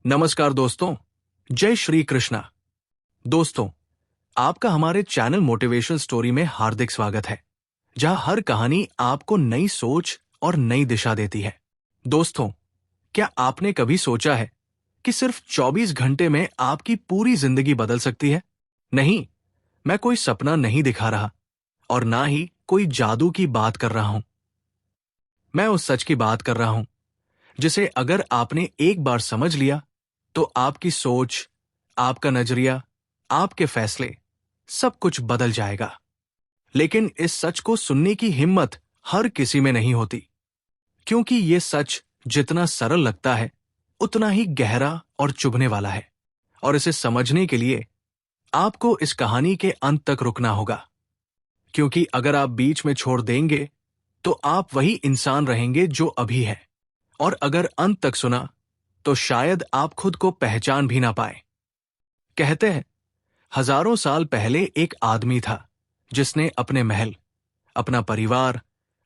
नमस्कार दोस्तों, जय श्री कृष्णा। दोस्तों, आपका हमारे चैनल मोटिवेशनल स्टोरी में हार्दिक स्वागत है, जहां हर कहानी आपको नई सोच और नई दिशा देती है। दोस्तों, क्या आपने कभी सोचा है कि सिर्फ 24 घंटे में आपकी पूरी जिंदगी बदल सकती है? नहीं, मैं कोई सपना नहीं दिखा रहा और ना ही कोई जादू की बात कर रहा हूं। मैं उस सच की बात कर रहा हूं जिसे अगर आपने एक बार समझ लिया तो आपकी सोच, आपका नजरिया, आपके फैसले, सब कुछ बदल जाएगा। लेकिन इस सच को सुनने की हिम्मत हर किसी में नहीं होती, क्योंकि ये सच जितना सरल लगता है उतना ही गहरा और चुभने वाला है। और इसे समझने के लिए आपको इस कहानी के अंत तक रुकना होगा, क्योंकि अगर आप बीच में छोड़ देंगे तो आप वही इंसान रहेंगे जो अभी है, और अगर अंत तक सुना तो शायद आप खुद को पहचान भी ना पाए। कहते हैं, हजारों साल पहले एक आदमी था जिसने अपने महल, अपना परिवार,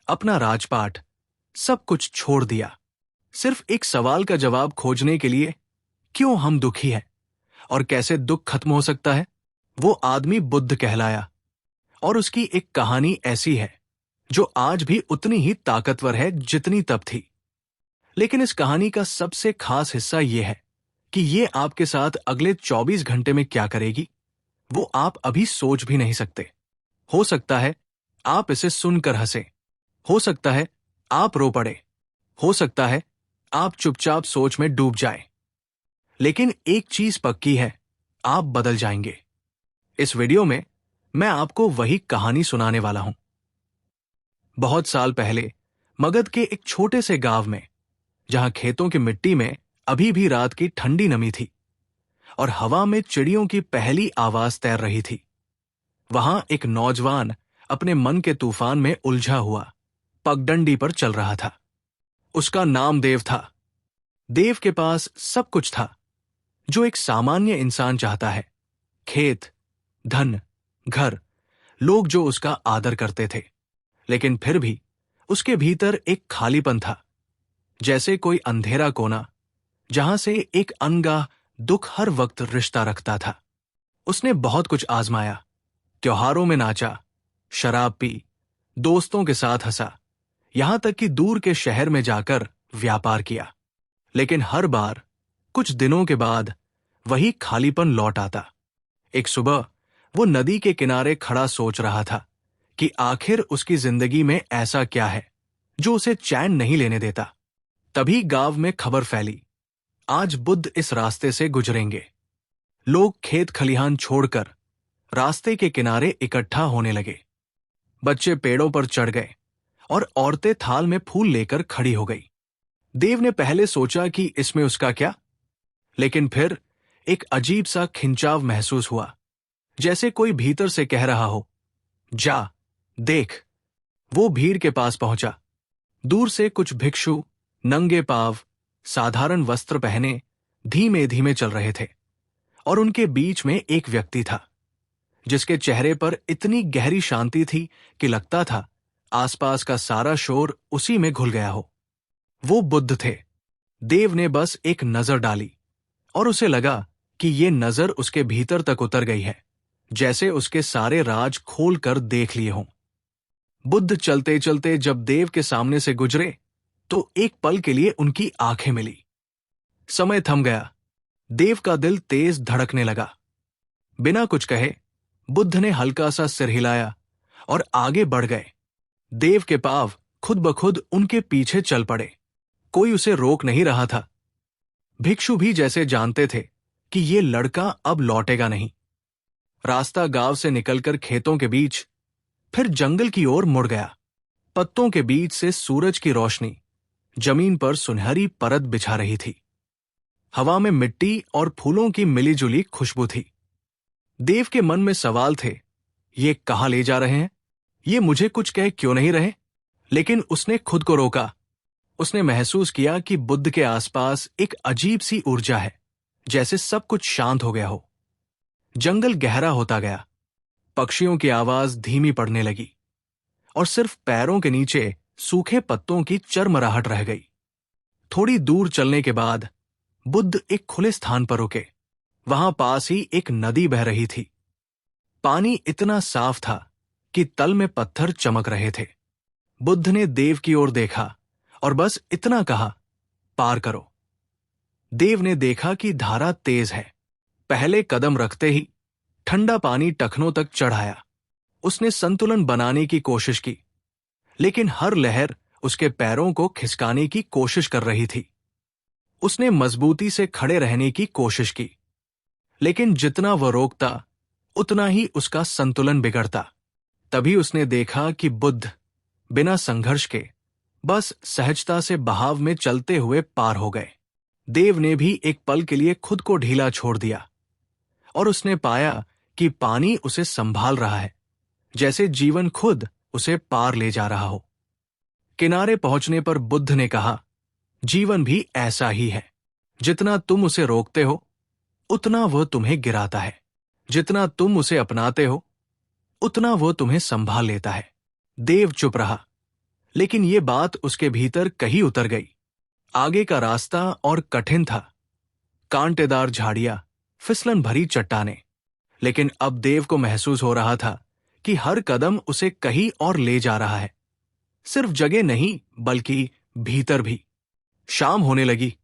अपना राजपाट, सब कुछ छोड़ दिया, सिर्फ एक सवाल का जवाब खोजने के लिए, क्यों हम दुखी हैं और कैसे दुख खत्म हो सकता है। वो आदमी बुद्ध कहलाया, और उसकी एक कहानी ऐसी है जो आज भी उतनी ही ताकतवर है जितनी तब थी। लेकिन इस कहानी का सबसे खास हिस्सा यह है कि ये आपके साथ अगले 24 घंटे में क्या करेगी, वो आप अभी सोच भी नहीं सकते। हो सकता है आप इसे सुनकर हंसे, हो सकता है आप रो पड़े, हो सकता है आप चुपचाप सोच में डूब जाए। लेकिन एक चीज पक्की है, आप बदल जाएंगे। इस वीडियो में मैं आपको वही कहानी सुनाने वाला हूं। बहुत साल पहले मगध के एक छोटे से गांव में, जहां खेतों की मिट्टी में अभी भी रात की ठंडी नमी थी और हवा में चिड़ियों की पहली आवाज तैर रही थी, वहां एक नौजवान अपने मन के तूफान में उलझा हुआ पगडंडी पर चल रहा था। उसका नाम देव था। देव के पास सब कुछ था जो एक सामान्य इंसान चाहता है, खेत, धन, घर, लोग जो उसका आदर करते थे। लेकिन फिर भी उसके भीतर एक खालीपन था, जैसे कोई अंधेरा कोना जहां से एक अनगाह दुख हर वक्त रिश्ता रखता था। उसने बहुत कुछ आजमाया, त्योहारों में नाचा, शराब पी, दोस्तों के साथ हंसा, यहां तक कि दूर के शहर में जाकर व्यापार किया। लेकिन हर बार कुछ दिनों के बाद वही खालीपन लौट आता। एक सुबह वो नदी के किनारे खड़ा सोच रहा था कि आखिर उसकी जिंदगी में ऐसा क्या है जो उसे चैन नहीं लेने देता। तभी गांव में खबर फैली, आज बुद्ध इस रास्ते से गुजरेंगे। लोग खेत खलिहान छोड़कर रास्ते के किनारे इकट्ठा होने लगे। बच्चे पेड़ों पर चढ़ गए और औरतें थाल में फूल लेकर खड़ी हो गई। देव ने पहले सोचा कि इसमें उसका क्या, लेकिन फिर एक अजीब सा खिंचाव महसूस हुआ, जैसे कोई भीतर से कह रहा हो, जा, देख। वो भीड़ के पास पहुंचा। दूर से कुछ भिक्षु नंगे पांव, साधारण वस्त्र पहने धीमे धीमे चल रहे थे, और उनके बीच में एक व्यक्ति था जिसके चेहरे पर इतनी गहरी शांति थी कि लगता था आसपास का सारा शोर उसी में घुल गया हो। वो बुद्ध थे। देव ने बस एक नजर डाली और उसे लगा कि ये नजर उसके भीतर तक उतर गई है, जैसे उसके सारे राज खोल कर देख लिए हों। बुद्ध चलते चलते जब देव के सामने से गुजरे तो एक पल के लिए उनकी आंखें मिली। समय थम गया। देव का दिल तेज धड़कने लगा। बिना कुछ कहे बुद्ध ने हल्का सा सिर हिलाया और आगे बढ़ गए। देव के पांव खुद ब खुद उनके पीछे चल पड़े। कोई उसे रोक नहीं रहा था। भिक्षु भी जैसे जानते थे कि ये लड़का अब लौटेगा नहीं। रास्ता गांव से निकलकर खेतों के बीच, फिर जंगल की ओर मुड़ गया। पत्तों के बीच से सूरज की रोशनी जमीन पर सुनहरी परत बिछा रही थी। हवा में मिट्टी और फूलों की मिलीजुली खुशबू थी। देव के मन में सवाल थे, ये कहां ले जा रहे हैं? ये मुझे कुछ कह क्यों नहीं रहे? लेकिन उसने खुद को रोका। उसने महसूस किया कि बुद्ध के आसपास एक अजीब सी ऊर्जा है, जैसे सब कुछ शांत हो गया हो। जंगल गहरा होता गया। पक्षियों की आवाज धीमी पड़ने लगी और सिर्फ पैरों के नीचे सूखे पत्तों की चरमराहट रह गई। थोड़ी दूर चलने के बाद बुद्ध एक खुले स्थान पर रुके। वहां पास ही एक नदी बह रही थी। पानी इतना साफ था कि तल में पत्थर चमक रहे थे। बुद्ध ने देव की ओर देखा और बस इतना कहा, पार करो। देव ने देखा कि धारा तेज है। पहले कदम रखते ही ठंडा पानी टखनों तक चढ़ आया। उसने संतुलन बनाने की कोशिश की, लेकिन हर लहर उसके पैरों को खिसकाने की कोशिश कर रही थी। उसने मजबूती से खड़े रहने की कोशिश की, लेकिन जितना वह रोकता उतना ही उसका संतुलन बिगड़ता। तभी उसने देखा कि बुद्ध बिना संघर्ष के बस सहजता से बहाव में चलते हुए पार हो गए। देव ने भी एक पल के लिए खुद को ढीला छोड़ दिया और उसने पाया कि पानी उसे संभाल रहा है, जैसे जीवन खुद उसे पार ले जा रहा हो। किनारे पहुंचने पर बुद्ध ने कहा, जीवन भी ऐसा ही है। जितना तुम उसे रोकते हो उतना वह तुम्हें गिराता है। जितना तुम उसे अपनाते हो उतना वह तुम्हें संभाल लेता है। देव चुप रहा, लेकिन यह बात उसके भीतर कहीं उतर गई। आगे का रास्ता और कठिन था, कांटेदार झाड़ियां, फिसलन भरी चट्टानें। लेकिन अब देव को महसूस हो रहा था कि हर कदम उसे कहीं और ले जा रहा है। सिर्फ जगह नहीं, बल्कि भीतर भी। शाम होने लगी।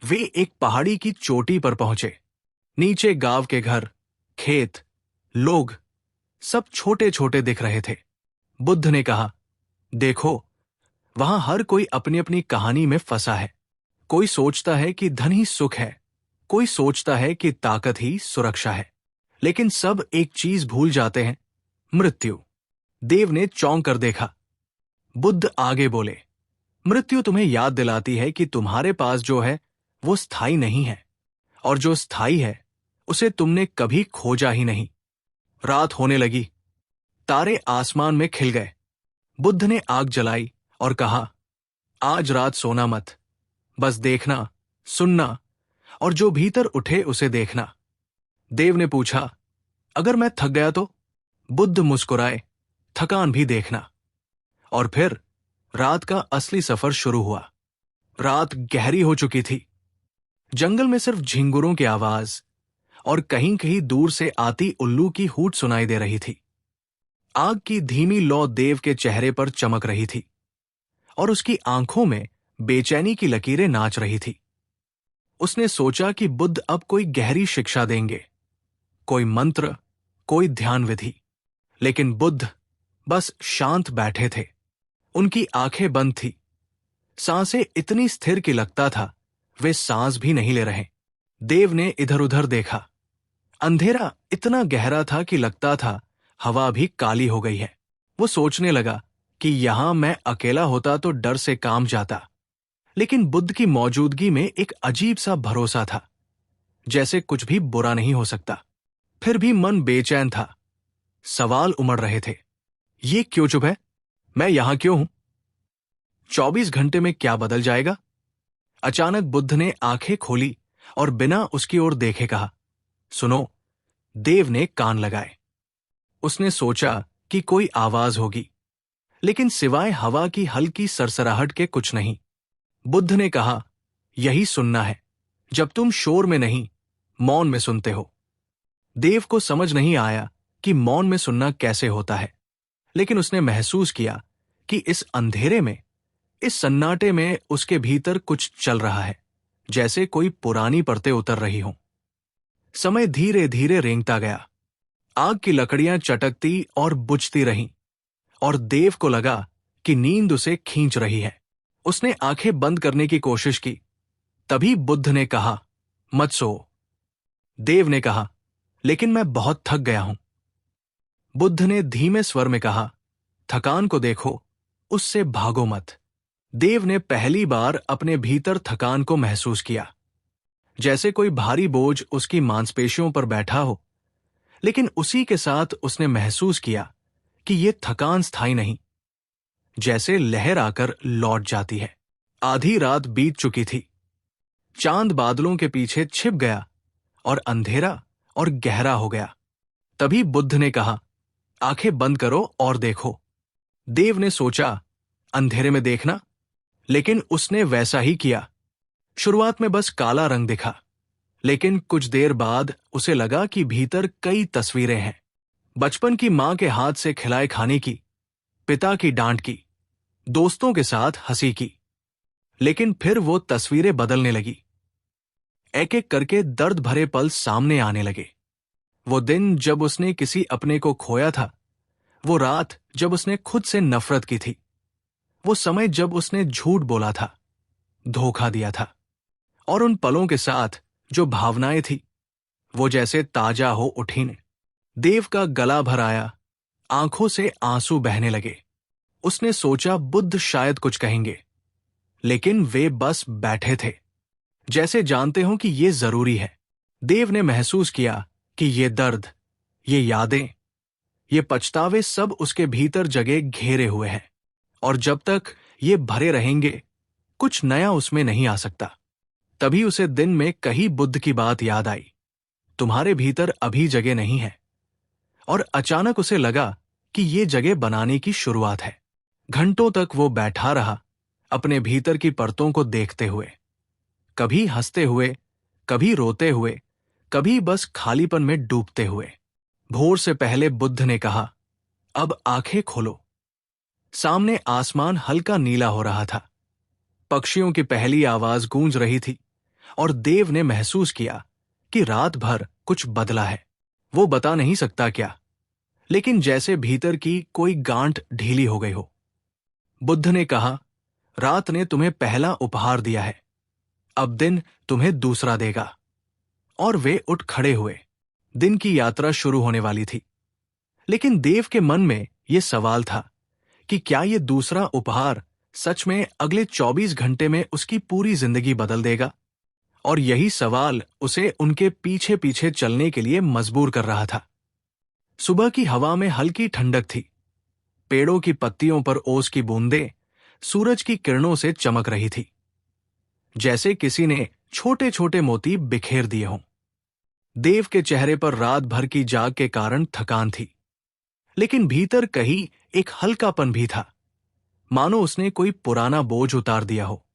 वे एक पहाड़ी की चोटी पर पहुंचे। नीचे गांव के घर, खेत, लोग सब छोटे छोटे दिख रहे थे। बुद्ध ने कहा, देखो, वहां हर कोई अपनी अपनी कहानी में फंसा है। कोई सोचता है कि धन ही सुख है, कोई सोचता है कि ताकत ही सुरक्षा है, लेकिन सब एक चीज भूल जाते हैं, मृत्यु। देव ने चौंक कर देखा। बुद्ध आगे बोले, मृत्यु तुम्हें याद दिलाती है कि तुम्हारे पास जो है वो स्थायी नहीं है, और जो स्थायी है उसे तुमने कभी खोजा ही नहीं। रात होने लगी। तारे आसमान में खिल गए। बुद्ध ने आग जलाई और कहा, आज रात सोना मत, बस देखना, सुनना और जो भीतर उठे उसे देखना। देव ने पूछा, अगर मैं थक गया तो? बुद्ध मुस्कुराए, थकान भी देखना। और फिर रात का असली सफर शुरू हुआ। रात गहरी हो चुकी थी। जंगल में सिर्फ झिंगुरों की आवाज और कहीं कहीं दूर से आती उल्लू की हूट सुनाई दे रही थी। आग की धीमी लौ देव के चेहरे पर चमक रही थी और उसकी आंखों में बेचैनी की लकीरें नाच रही थी। उसने सोचा कि बुद्ध अब कोई गहरी शिक्षा देंगे, कोई मंत्र, कोई ध्यान विधि। लेकिन बुद्ध बस शांत बैठे थे। उनकी आंखें बंद थी, सांसें इतनी स्थिर कि लगता था वे सांस भी नहीं ले रहे। देव ने इधर उधर देखा। अंधेरा इतना गहरा था कि लगता था हवा भी काली हो गई है। वो सोचने लगा कि यहां मैं अकेला होता तो डर से काम जाता, लेकिन बुद्ध की मौजूदगी में एक अजीब सा भरोसा था, जैसे कुछ भी बुरा नहीं हो सकता। फिर भी मन बेचैन था। सवाल उमड़ रहे थे, ये क्यों चुप है? मैं यहां क्यों हूं? 24 घंटे में क्या बदल जाएगा? अचानक बुद्ध ने आंखें खोली और बिना उसकी ओर देखे कहा, सुनो। देव ने कान लगाए। उसने सोचा कि कोई आवाज होगी, लेकिन सिवाय हवा की हल्की सरसराहट के कुछ नहीं। बुद्ध ने कहा, यही सुनना है, जब तुम शोर में नहीं, मौन में सुनते हो। देव को समझ नहीं आया कि मौन में सुनना कैसे होता है, लेकिन उसने महसूस किया कि इस अंधेरे में, इस सन्नाटे में उसके भीतर कुछ चल रहा है, जैसे कोई पुरानी परतें उतर रही हों। समय धीरे धीरे रेंगता गया। आग की लकड़ियां चटकती और बुझती रहीं, और देव को लगा कि नींद उसे खींच रही है। उसने आंखें बंद करने की कोशिश की। तभी बुद्ध ने कहा, मत सो। देव ने कहा, लेकिन मैं बहुत थक गया हूं। बुद्ध ने धीमे स्वर में कहा, थकान को देखो, उससे भागो मत। देव ने पहली बार अपने भीतर थकान को महसूस किया, जैसे कोई भारी बोझ उसकी मांसपेशियों पर बैठा हो। लेकिन उसी के साथ उसने महसूस किया कि यह थकान स्थायी नहीं, जैसे लहर आकर लौट जाती है। आधी रात बीत चुकी थी। चांद बादलों के पीछे छिप गया और अंधेरा और गहरा हो गया। तभी बुद्ध ने कहा, आंखें बंद करो और देखो। देव ने सोचा, अंधेरे में देखना, लेकिन उसने वैसा ही किया। शुरुआत में बस काला रंग दिखा, लेकिन कुछ देर बाद उसे लगा कि भीतर कई तस्वीरें हैं। बचपन की मां के हाथ से खिलाए खाने की, पिता की डांट की, दोस्तों के साथ हंसी की। लेकिन फिर वो तस्वीरें बदलने लगी। एक एक करके दर्द भरे पल सामने आने लगे। वो दिन जब उसने किसी अपने को खोया था, वो रात जब उसने खुद से नफरत की थी, वो समय जब उसने झूठ बोला था, धोखा दिया था। और उन पलों के साथ जो भावनाएं थी, वो जैसे ताजा हो उठी ने। देव का गला भर आया, आंखों से आंसू बहने लगे। उसने सोचा बुद्ध शायद कुछ कहेंगे, लेकिन वे बस बैठे थे, जैसे जानते हो कि ये जरूरी है। देव ने महसूस किया कि ये दर्द, ये यादें, ये पछतावे सब उसके भीतर जगह घेरे हुए हैं, और जब तक ये भरे रहेंगे कुछ नया उसमें नहीं आ सकता। तभी उसे दिन में कही बुद्ध की बात याद आई, तुम्हारे भीतर अभी जगह नहीं है। और अचानक उसे लगा कि ये जगह बनाने की शुरुआत है। घंटों तक वो बैठा रहा, अपने भीतर की परतों को देखते हुए, कभी हंसते हुए, कभी रोते हुए, कभी बस खालीपन में डूबते हुए। भोर से पहले बुद्ध ने कहा, अब आंखें खोलो। सामने आसमान हल्का नीला हो रहा था, पक्षियों की पहली आवाज गूंज रही थी, और देव ने महसूस किया कि रात भर कुछ बदला है। वो बता नहीं सकता क्या, लेकिन जैसे भीतर की कोई गांठ ढीली हो गई हो। बुद्ध ने कहा, रात ने तुम्हें पहला उपहार दिया है, अब दिन तुम्हें दूसरा देगा। और वे उठ खड़े हुए। दिन की यात्रा शुरू होने वाली थी, लेकिन देव के मन में यह सवाल था कि क्या यह दूसरा उपहार सच में अगले 24 घंटे में उसकी पूरी जिंदगी बदल देगा। और यही सवाल उसे उनके पीछे पीछे चलने के लिए मजबूर कर रहा था। सुबह की हवा में हल्की ठंडक थी, पेड़ों की पत्तियों पर ओस की बूंदें सूरज की किरणों से चमक रही थी, जैसे किसी ने छोटे छोटे मोती बिखेर दिए हों। देव के चेहरे पर रात भर की जाग के कारण थकान थी, लेकिन भीतर कहीं एक हल्कापन भी था, मानो उसने कोई पुराना बोझ उतार दिया हो।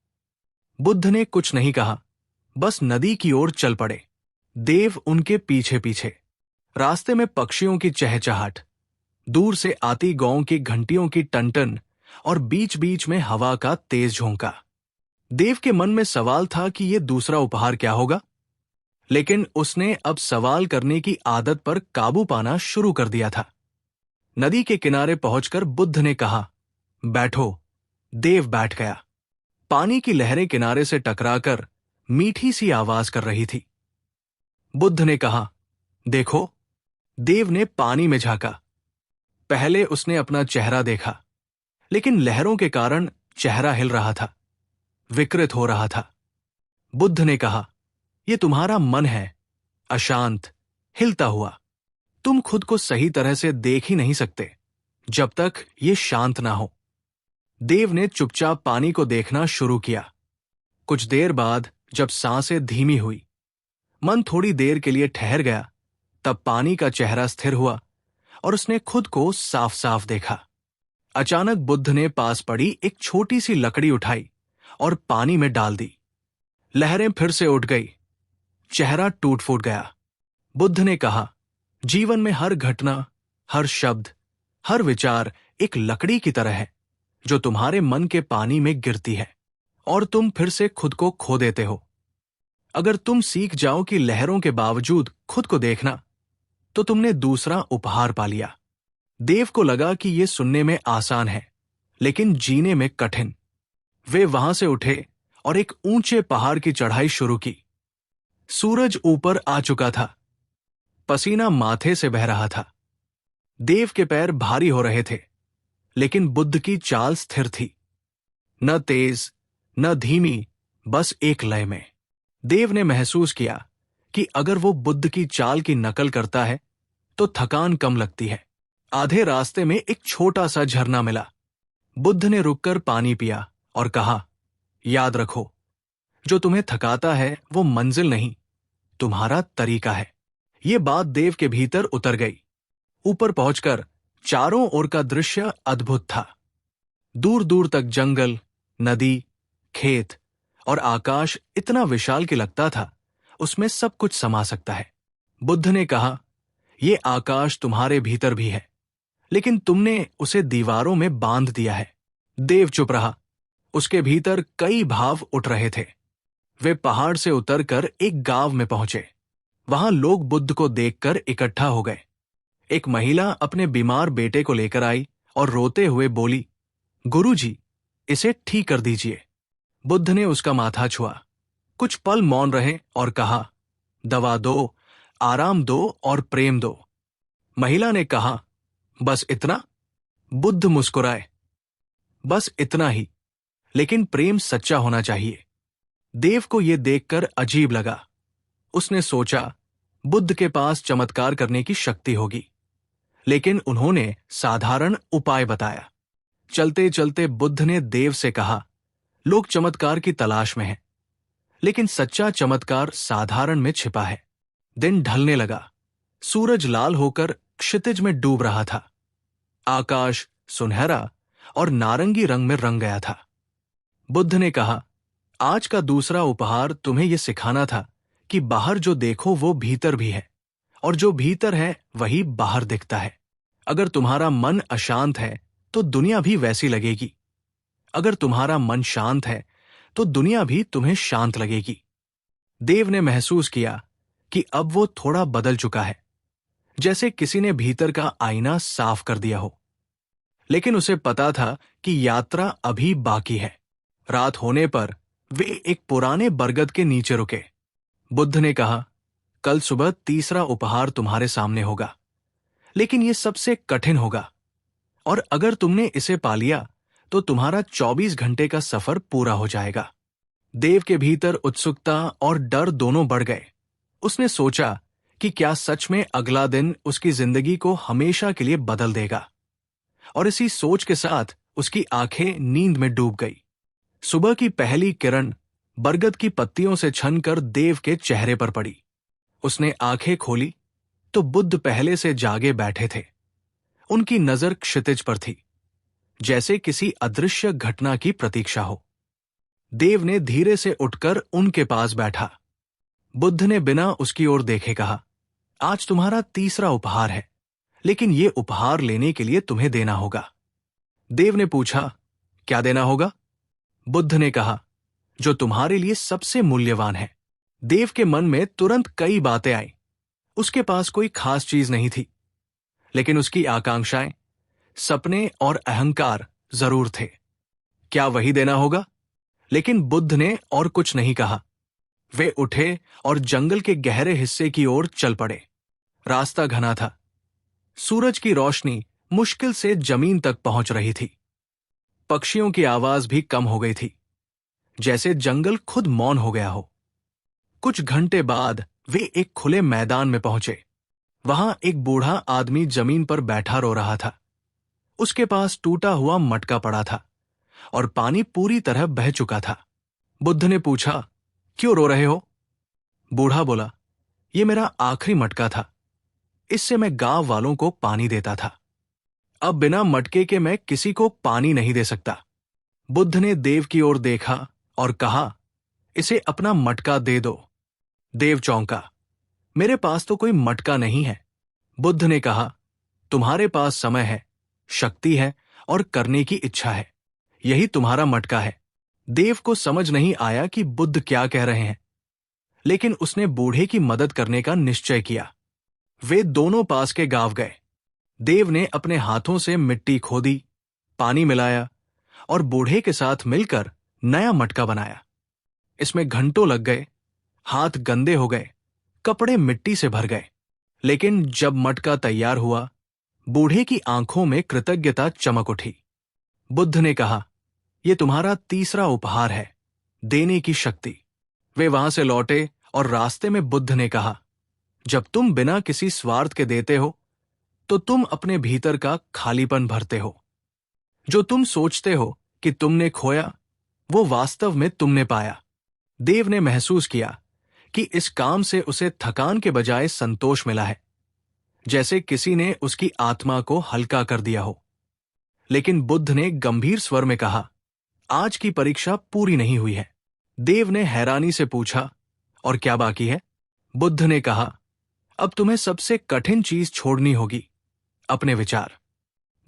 बुद्ध ने कुछ नहीं कहा, बस नदी की ओर चल पड़े। देव उनके पीछे पीछे। रास्ते में पक्षियों की चहचहाट, दूर से आती गांव की घंटियों की टनटन, और बीच बीच में हवा का तेज झोंका। देव के मन में सवाल था कि यह दूसरा उपहार क्या होगा, लेकिन उसने अब सवाल करने की आदत पर काबू पाना शुरू कर दिया था। नदी के किनारे पहुंचकर बुद्ध ने कहा, बैठो। देव बैठ गया। पानी की लहरें किनारे से टकराकर मीठी सी आवाज कर रही थी। बुद्ध ने कहा, देखो। देव ने पानी में झांका। पहले उसने अपना चेहरा देखा, लेकिन लहरों के कारण चेहरा हिल रहा था, विकृत हो रहा था। बुद्ध ने कहा, यह तुम्हारा मन है, अशांत, हिलता हुआ। तुम खुद को सही तरह से देख ही नहीं सकते जब तक ये शांत ना हो। देव ने चुपचाप पानी को देखना शुरू किया। कुछ देर बाद जब सांसें धीमी हुई, मन थोड़ी देर के लिए ठहर गया, तब पानी का चेहरा स्थिर हुआ और उसने खुद को साफ साफ देखा। अचानक बुद्ध ने पास पड़ी एक छोटी सी लकड़ी उठाई और पानी में डाल दी। लहरें फिर से उठ गई, चेहरा टूट फूट गया। बुद्ध ने कहा, जीवन में हर घटना, हर शब्द, हर विचार एक लकड़ी की तरह है जो तुम्हारे मन के पानी में गिरती है और तुम फिर से खुद को खो देते हो। अगर तुम सीख जाओ कि लहरों के बावजूद खुद को देखना, तो तुमने दूसरा उपहार पा लिया। देव को लगा कि यह सुनने में आसान है, लेकिन जीने में कठिन। वे वहां से उठे और एक ऊंचे पहाड़ की चढ़ाई शुरू की। सूरज ऊपर आ चुका था, पसीना माथे से बह रहा था। देव के पैर भारी हो रहे थे, लेकिन बुद्ध की चाल स्थिर थी, न तेज न धीमी, बस एक लय में। देव ने महसूस किया कि अगर वो बुद्ध की चाल की नकल करता है तो थकान कम लगती है। आधे रास्ते में एक छोटा सा झरना मिला। बुद्ध ने रुककर पानी पिया और कहा, याद रखो, जो तुम्हें थकाता है वो मंजिल नहीं, तुम्हारा तरीका है। ये बात देव के भीतर उतर गई। ऊपर पहुंचकर चारों ओर का दृश्य अद्भुत था। दूर दूर तक जंगल, नदी, खेत और आकाश इतना विशाल कि लगता था उसमें सब कुछ समा सकता है। बुद्ध ने कहा, ये आकाश तुम्हारे भीतर भी है, लेकिन तुमने उसे दीवारों में बांध दिया है। देव चुप रहा। उसके भीतर कई भाव उठ रहे थे। वे पहाड़ से उतरकर एक गांव में पहुंचे। वहां लोग बुद्ध को देखकर इकट्ठा हो गए। एक महिला अपने बीमार बेटे को लेकर आई और रोते हुए बोली, गुरुजी, इसे ठीक कर दीजिए। बुद्ध ने उसका माथा छुआ, कुछ पल मौन रहे और कहा, दवा दो, आराम दो और प्रेम दो। महिला ने कहा, बस इतना? बुद्ध मुस्कुराए, बस इतना ही, लेकिन प्रेम सच्चा होना चाहिए। देव को यह देखकर अजीब लगा। उसने सोचा, बुद्ध के पास चमत्कार करने की शक्ति होगी, लेकिन उन्होंने साधारण उपाय बताया। चलते चलते बुद्ध ने देव से कहा, लोग चमत्कार की तलाश में हैं, लेकिन सच्चा चमत्कार साधारण में छिपा है। दिन ढलने लगा। सूरज लाल होकर क्षितिज में डूब रहा था। आकाश सुनहरा और नारंगी रंग में रंग गया था। बुद्ध ने कहा, आज का दूसरा उपहार तुम्हें यह सिखाना था कि बाहर जो देखो वो भीतर भी है, और जो भीतर है वही बाहर दिखता है। अगर तुम्हारा मन अशांत है तो दुनिया भी वैसी लगेगी। अगर तुम्हारा मन शांत है तो दुनिया भी तुम्हें शांत लगेगी। देव ने महसूस किया कि अब वो थोड़ा बदल चुका है, जैसे किसी ने भीतर का आईना साफ कर दिया हो। लेकिन उसे पता था कि यात्रा अभी बाकी है। रात होने पर वे एक पुराने बरगद के नीचे रुके। बुद्ध ने कहा, कल सुबह तीसरा उपहार तुम्हारे सामने होगा, लेकिन यह सबसे कठिन होगा, और अगर तुमने इसे पा लिया तो तुम्हारा 24 घंटे का सफर पूरा हो जाएगा। देव के भीतर उत्सुकता और डर दोनों बढ़ गए। उसने सोचा कि क्या सच में अगला दिन उसकी जिंदगी को हमेशा के लिए बदल देगा, और इसी सोच के साथ उसकी आंखें नींद में डूब गई। सुबह की पहली किरण बरगद की पत्तियों से छनकर देव के चेहरे पर पड़ी। उसने आंखें खोली तो बुद्ध पहले से जागे बैठे थे। उनकी नजर क्षितिज पर थी, जैसे किसी अदृश्य घटना की प्रतीक्षा हो। देव ने धीरे से उठकर उनके पास बैठा। बुद्ध ने बिना उसकी ओर देखे कहा, आज तुम्हारा तीसरा उपहार है, लेकिन यह उपहार लेने के लिए तुम्हें देना होगा। देव ने पूछा, क्या देना होगा? बुद्ध ने कहा, जो तुम्हारे लिए सबसे मूल्यवान है। देव के मन में तुरंत कई बातें आईं। उसके पास कोई खास चीज नहीं थी, लेकिन उसकी आकांक्षाएं, सपने और अहंकार जरूर थे। क्या वही देना होगा? लेकिन बुद्ध ने और कुछ नहीं कहा। वे उठे और जंगल के गहरे हिस्से की ओर चल पड़े। रास्ता घना था। सूरज की रोशनी मुश्किल से जमीन तक पहुंच रही थी। पक्षियों की आवाज भी कम हो गई थी, जैसे जंगल खुद मौन हो गया हो। कुछ घंटे बाद वे एक खुले मैदान में पहुंचे। वहां एक बूढ़ा आदमी जमीन पर बैठा रो रहा था। उसके पास टूटा हुआ मटका पड़ा था और पानी पूरी तरह बह चुका था। बुद्ध ने पूछा, क्यों रो रहे हो? बूढ़ा बोला, ये मेरा आखिरी मटका था। इससे मैं गांव वालों को पानी देता था। अब बिना मटके के मैं किसी को पानी नहीं दे सकता। बुद्ध ने देव की ओर देखा और कहा, इसे अपना मटका दे दो। देव चौंका, मेरे पास तो कोई मटका नहीं है। बुद्ध ने कहा, तुम्हारे पास समय है, शक्ति है और करने की इच्छा है। यही तुम्हारा मटका है। देव को समझ नहीं आया कि बुद्ध क्या कह रहे हैं, लेकिन उसने बूढ़े की मदद करने का निश्चय किया। वे दोनों पास के गांव गए। देव ने अपने हाथों से मिट्टी खोदी, पानी मिलाया और बूढ़े के साथ मिलकर नया मटका बनाया। इसमें घंटों लग गए, हाथ गंदे हो गए, कपड़े मिट्टी से भर गए, लेकिन जब मटका तैयार हुआ, बूढ़े की आंखों में कृतज्ञता चमक उठी। बुद्ध ने कहा, यह तुम्हारा तीसरा उपहार है, देने की शक्ति। वे वहां से लौटे और रास्ते में बुद्ध ने कहा, जब तुम बिना किसी स्वार्थ के देते हो तो तुम अपने भीतर का खालीपन भरते हो। जो तुम सोचते हो कि तुमने खोया, वो वास्तव में तुमने पाया। देव ने महसूस किया कि इस काम से उसे थकान के बजाय संतोष मिला है, जैसे किसी ने उसकी आत्मा को हल्का कर दिया हो। लेकिन बुद्ध ने गंभीर स्वर में कहा, आज की परीक्षा पूरी नहीं हुई है। देव ने हैरानी से पूछा, और क्या बाकी है? बुद्ध ने कहा, अब तुम्हें सबसे कठिन चीज छोड़नी होगी, अपने विचार।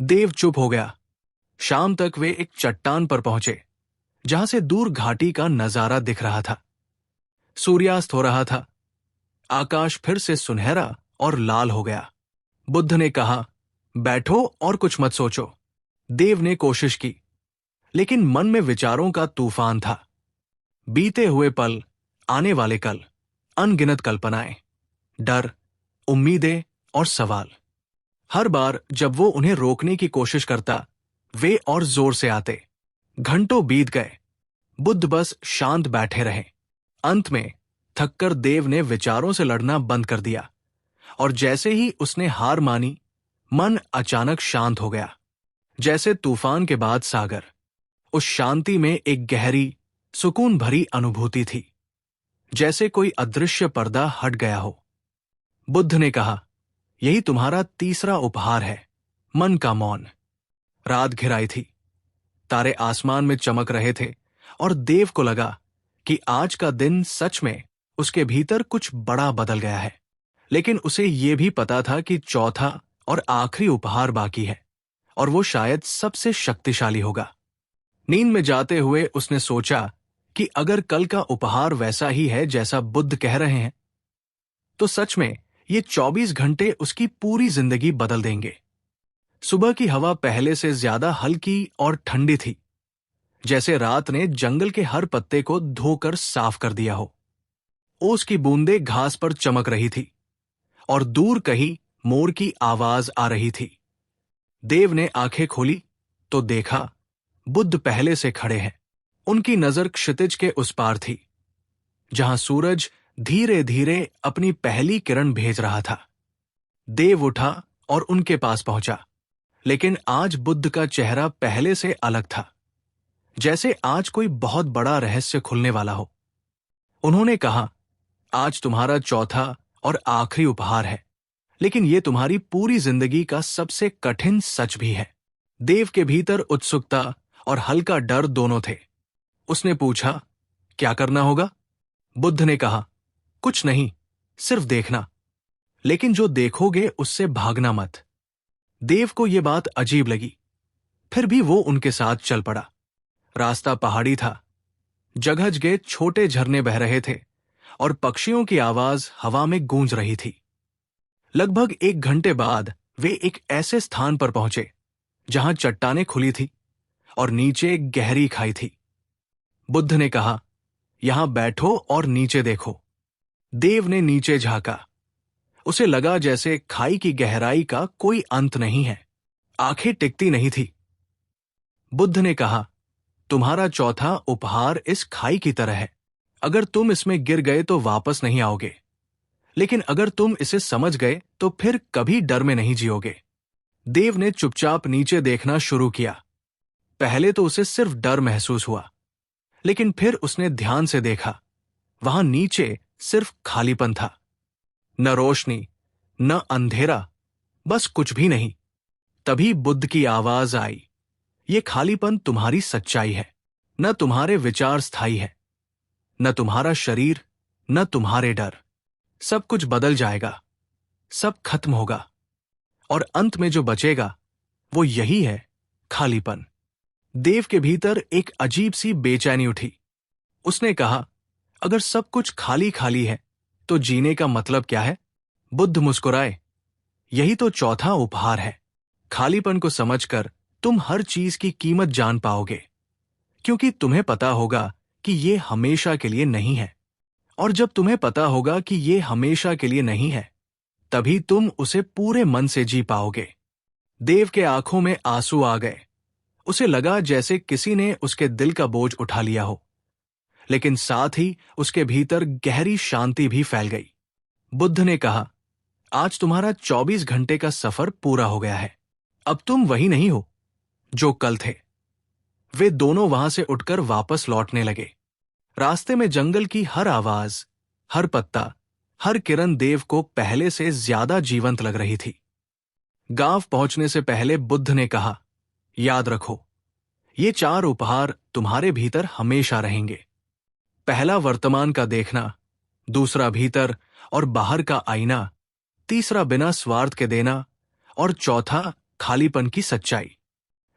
देव चुप हो गया। शाम तक वे एक चट्टान पर पहुंचे, जहां से दूर घाटी का नजारा दिख रहा था। सूर्यास्त हो रहा था। आकाश फिर से सुनहरा और लाल हो गया। बुद्ध ने कहा, बैठो और कुछ मत सोचो। देव ने कोशिश की, लेकिन मन में विचारों का तूफान था। बीते हुए पल, आने वाले कल, अनगिनत कल्पनाएं, डर, उम्मीदें और सवाल। हर बार जब वो उन्हें रोकने की कोशिश करता, वे और जोर से आते। घंटों बीत गए। बुद्ध बस शांत बैठे रहे। अंत में थककर देव ने विचारों से लड़ना बंद कर दिया, और जैसे ही उसने हार मानी, मन अचानक शांत हो गया, जैसे तूफान के बाद सागर। उस शांति में एक गहरी, सुकून भरी अनुभूति थी, जैसे कोई अदृश्य पर्दा हट गया हो। बुद्ध ने कहा, यही तुम्हारा तीसरा उपहार है, मन का मौन। रात घिराई थी। तारे आसमान में चमक रहे थे, और देव को लगा कि आज का दिन सच में उसके भीतर कुछ बड़ा बदल गया है। लेकिन उसे ये भी पता था कि चौथा और आखिरी उपहार बाकी है, और वो शायद सबसे शक्तिशाली होगा। नींद में जाते हुए उसने सोचा कि अगर कल का उपहार वैसा ही है जैसा बुद्ध कह रहे हैं, तो सच में ये 24 घंटे उसकी पूरी जिंदगी बदल देंगे। सुबह की हवा पहले से ज्यादा हल्की और ठंडी थी, जैसे रात ने जंगल के हर पत्ते को धोकर साफ कर दिया हो। ओस की बूंदें घास पर चमक रही थी, और दूर कहीं मोर की आवाज आ रही थी। देव ने आंखें खोली तो देखा, बुद्ध पहले से खड़े हैं। उनकी नजर क्षितिज के उस पार थी, जहां सूरज धीरे धीरे अपनी पहली किरण भेज रहा था। देव उठा और उनके पास पहुंचा, लेकिन आज बुद्ध का चेहरा पहले से अलग था, जैसे आज कोई बहुत बड़ा रहस्य खुलने वाला हो। उन्होंने कहा, आज तुम्हारा चौथा और आखिरी उपहार है, लेकिन यह तुम्हारी पूरी जिंदगी का सबसे कठिन सच भी है। देव के भीतर उत्सुकता और हल्का डर दोनों थे। उसने पूछा, क्या करना होगा? बुद्ध ने कहा, कुछ नहीं, सिर्फ देखना, लेकिन जो देखोगे उससे भागना मत। देव को यह बात अजीब लगी, फिर भी वो उनके साथ चल पड़ा। रास्ता पहाड़ी था, जगह जगह छोटे झरने बह रहे थे, और पक्षियों की आवाज हवा में गूंज रही थी। लगभग 1 घंटे बाद वे एक ऐसे स्थान पर पहुंचे जहां चट्टानें खुली थी और नीचे गहरी खाई थी। बुद्ध ने कहा, यहां बैठो और नीचे देखो। देव ने नीचे झांका। उसे लगा जैसे खाई की गहराई का कोई अंत नहीं है। आंखें टिकती नहीं थी। बुद्ध ने कहा, तुम्हारा चौथा उपहार इस खाई की तरह है। अगर तुम इसमें गिर गए तो वापस नहीं आओगे, लेकिन अगर तुम इसे समझ गए तो फिर कभी डर में नहीं जियोगे। देव ने चुपचाप नीचे देखना शुरू किया। पहले तो उसे सिर्फ डर महसूस हुआ, लेकिन फिर उसने ध्यान से देखा। वहां नीचे सिर्फ खालीपन था। न रोशनी, न अंधेरा, बस कुछ भी नहीं। तभी बुद्ध की आवाज आई, ये खालीपन तुम्हारी सच्चाई है। न तुम्हारे विचार स्थायी है, न तुम्हारा शरीर, न तुम्हारे डर। सब कुछ बदल जाएगा, सब खत्म होगा, और अंत में जो बचेगा वो यही है, खालीपन। देव के भीतर एक अजीब सी बेचैनी उठी। उसने कहा, अगर सब कुछ खाली खाली है तो जीने का मतलब क्या है? बुद्ध मुस्कुराए, यही तो चौथा उपहार है। खालीपन को समझकर तुम हर चीज की कीमत जान पाओगे, क्योंकि तुम्हें पता होगा कि ये हमेशा के लिए नहीं है। और जब तुम्हें पता होगा कि ये हमेशा के लिए नहीं है, तभी तुम उसे पूरे मन से जी पाओगे। देव के आंखों में आंसू आ गए। उसे लगा जैसे किसी ने उसके दिल का बोझ उठा लिया हो, लेकिन साथ ही उसके भीतर गहरी शांति भी फैल गई। बुद्ध ने कहा, आज तुम्हारा 24 घंटे का सफर पूरा हो गया है। अब तुम वही नहीं हो जो कल थे। वे दोनों वहां से उठकर वापस लौटने लगे। रास्ते में जंगल की हर आवाज, हर पत्ता, हर किरण देव को पहले से ज्यादा जीवंत लग रही थी। गांव पहुंचने से पहले बुद्ध ने कहा, याद रखो, ये 4 उपहार तुम्हारे भीतर हमेशा रहेंगे। पहला वर्तमान का देखना, दूसरा भीतर और बाहर का आईना, तीसरा बिना स्वार्थ के देना और चौथा खालीपन की सच्चाई।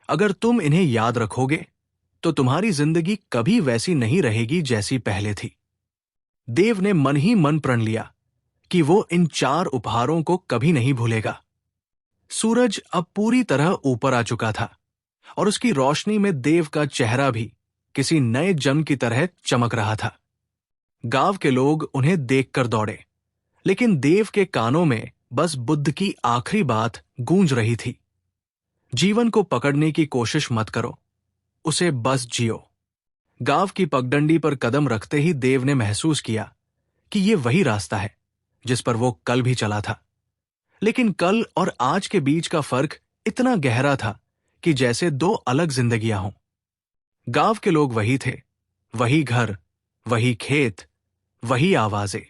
अगर तुम इन्हें याद रखोगे तो तुम्हारी जिंदगी कभी वैसी नहीं रहेगी जैसी पहले थी। देव ने मन ही मन प्रण लिया कि वो इन 4 उपहारों को कभी नहीं भूलेगा। सूरज अब पूरी तरह ऊपर आ चुका था और उसकी रोशनी में देव का चेहरा भी किसी नए जन्म की तरह चमक रहा था। गांव के लोग उन्हें देखकर दौड़े, लेकिन देव के कानों में बस बुद्ध की आखिरी बात गूंज रही थी। जीवन को पकड़ने की कोशिश मत करो, उसे बस जियो। गांव की पगडंडी पर कदम रखते ही देव ने महसूस किया कि ये वही रास्ता है जिस पर वो कल भी चला था। लेकिन कल और आज के बीच का फर्क इतना गहरा था कि जैसे 2 अलग जिंदगियां हों। गांव के लोग वही थे, वही घर, वही खेत, वही आवाजें,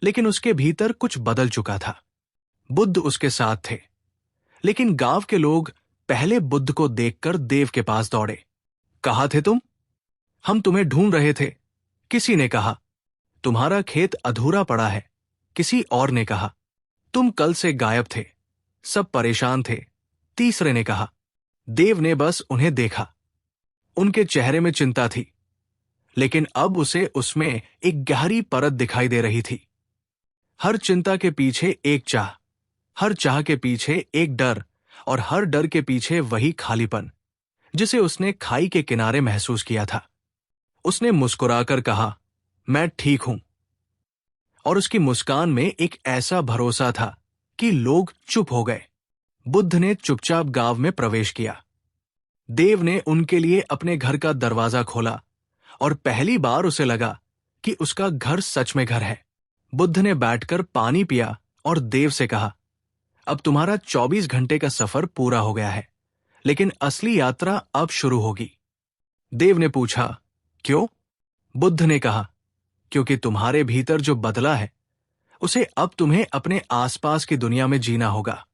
लेकिन उसके भीतर कुछ बदल चुका था। बुद्ध उसके साथ थे, लेकिन गांव के लोग पहले बुद्ध को देखकर देव के पास दौड़े। कहाँ थे तुम? हम तुम्हें ढूंढ रहे थे, किसी ने कहा। तुम्हारा खेत अधूरा पड़ा है, किसी और ने कहा। तुम कल से गायब थे, सब परेशान थे, तीसरे ने कहा। देव ने बस उन्हें देखा। उनके चेहरे में चिंता थी, लेकिन अब उसे उसमें एक गहरी परत दिखाई दे रही थी। हर चिंता के पीछे एक चाह, हर चाह के पीछे एक डर और हर डर के पीछे वही खालीपन जिसे उसने खाई के किनारे महसूस किया था। उसने मुस्कुराकर कहा, मैं ठीक हूं। और उसकी मुस्कान में एक ऐसा भरोसा था कि लोग चुप हो गए। बुद्ध ने चुपचाप गांव में प्रवेश किया। देव ने उनके लिए अपने घर का दरवाजा खोला और पहली बार उसे लगा कि उसका घर सच में घर है। बुद्ध ने बैठकर पानी पिया और देव से कहा, अब तुम्हारा 24 घंटे का सफर पूरा हो गया है, लेकिन असली यात्रा अब शुरू होगी। देव ने पूछा, क्यों? बुद्ध ने कहा, क्योंकि तुम्हारे भीतर जो बदला है उसे अब तुम्हें अपने आसपास की दुनिया में जीना होगा,